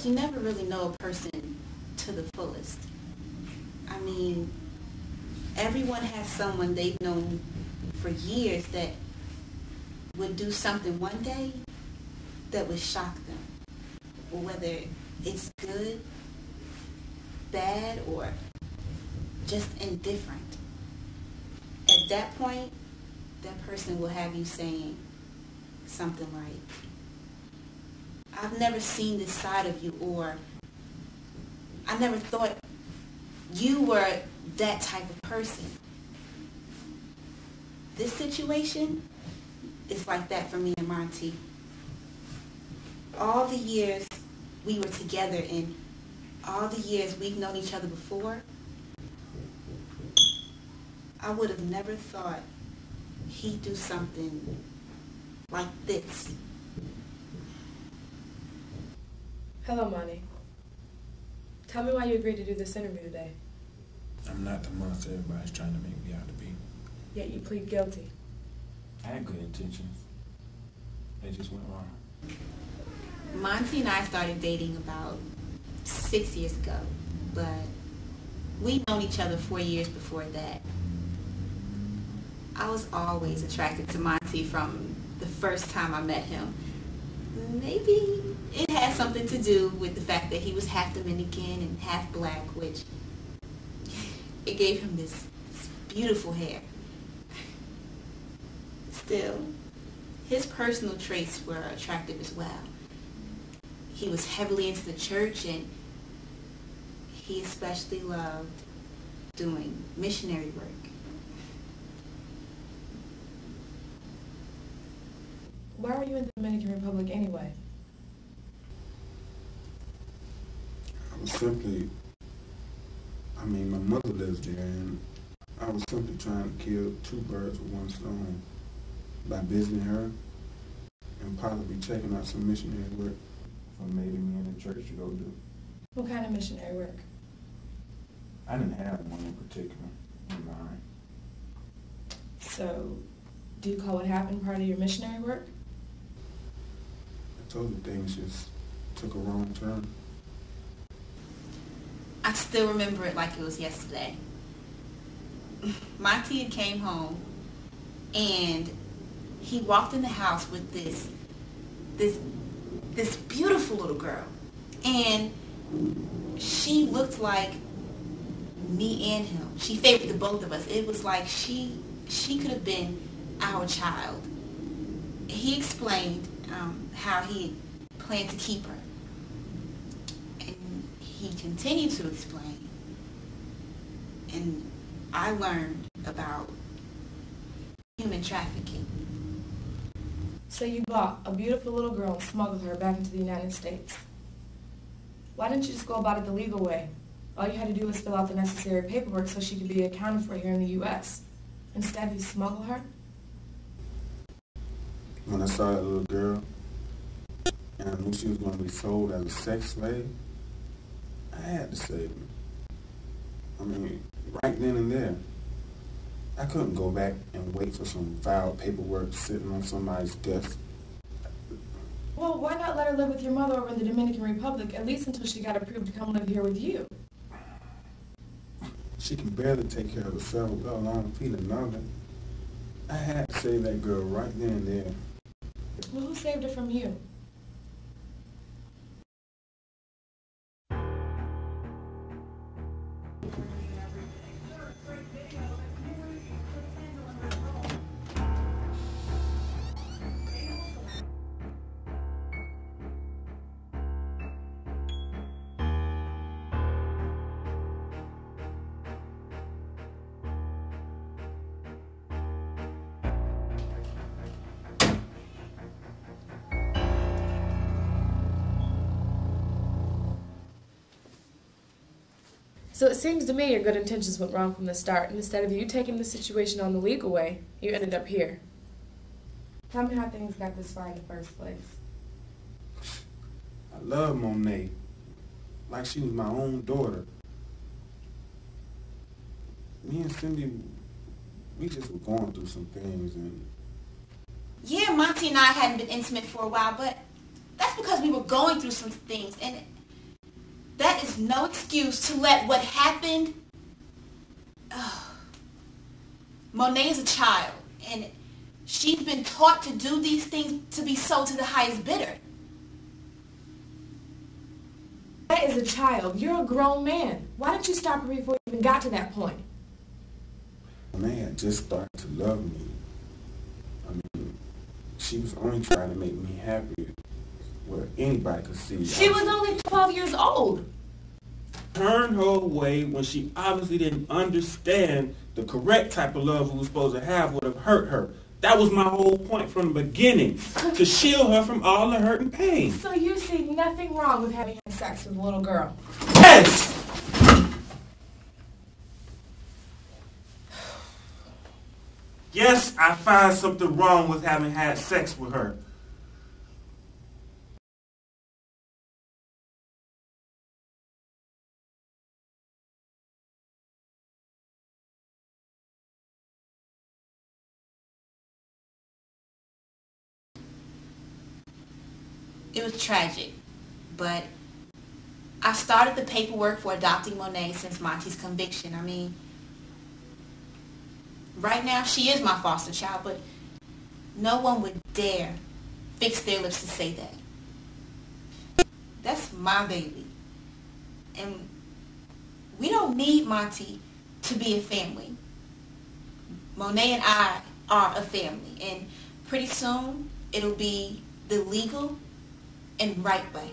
like you never really know a person to the fullest. I mean, everyone has someone they've known for years that would do something one day that would shock them. Whether it's good, bad, or just indifferent. At that point, that person will have you saying something like, I've never seen this side of you, or I never thought you were that type of person. This situation is like that for me and Monty. All the years we were together and all the years we've known each other before, I would have never thought he'd do something like this. Hello, Monty. Tell me why you agreed to do this interview today. I'm not the monster everybody's trying to make me out to be. Yet you plead guilty. I had good intentions. They just went wrong. Monty and I started dating about 6 years ago, but we'd known each other 4 years before that. I was always attracted to Monty from the first time I met him. Maybe it had something to do with the fact that he was half Dominican and half black, which it gave him this beautiful hair. Still, his personal traits were attractive as well. He was heavily into the church, and he especially loved doing missionary work. Why were you in the Dominican Republic anyway? My mother lives there, and I was simply trying to kill two birds with one stone by visiting her and possibly checking out some missionary work for maybe me and the church to go do. What kind of missionary work? I didn't have one in particular in mind. So, do you call what happened part of your missionary work? I told you things just took a wrong turn. I still remember it like it was yesterday. Monty came home and he walked in the house with this beautiful little girl. And she looked like me and him. She favored the both of us. It was like she could have been our child. He explained how he planned to keep her. And he continued to explain. And I learned about human trafficking. So you bought a beautiful little girl and smuggled her back into the United States. Why didn't you just go about it the legal way? All you had to do was fill out the necessary paperwork so she could be accounted for here in the U.S. Instead, you smuggle her? When I saw that little girl, and I knew she was going to be sold as a sex slave, I had to save her. Right then and there. I couldn't go back and wait for some filed paperwork sitting on somebody's desk. Well, why not let her live with your mother over in the Dominican Republic, at least until she got approved to come live here with you? She can barely take care of herself, let alone feed another. I had to save that girl right then and there. Well, who saved her from you? So it seems to me your good intentions went wrong from the start, and instead of you taking the situation on the legal way, you ended up here. Tell me how things got this far in the first place. I love Monet, like she was my own daughter. Me and Cindy, we just were going through some things, and... Yeah, Monty and I hadn't been intimate for a while, but that's because we were going through some things, and That is no excuse to let what happened. Monet is a child, and she's been taught to do these things to be sold to the highest bidder. That is a child. You're a grown man. Why didn't you stop her before you even got to that point? Man just started to love me. I mean, she was only trying to make me happy where anybody could see. She was only 12 years old. Turned her away when she obviously didn't understand the correct type of love we were supposed to have would have hurt her. That was my whole point from the beginning, to shield her from all the hurt and pain. So you see nothing wrong with having sex with a little girl? Yes! Yes, I find something wrong with having had sex with her. It was tragic, but I started the paperwork for adopting Monet since Monty's conviction. I mean, right now she is my foster child, but no one would dare fix their lips to say that. That's my baby. And we don't need Monty to be a family. Monet and I are a family, and pretty soon it'll be the legal and right way.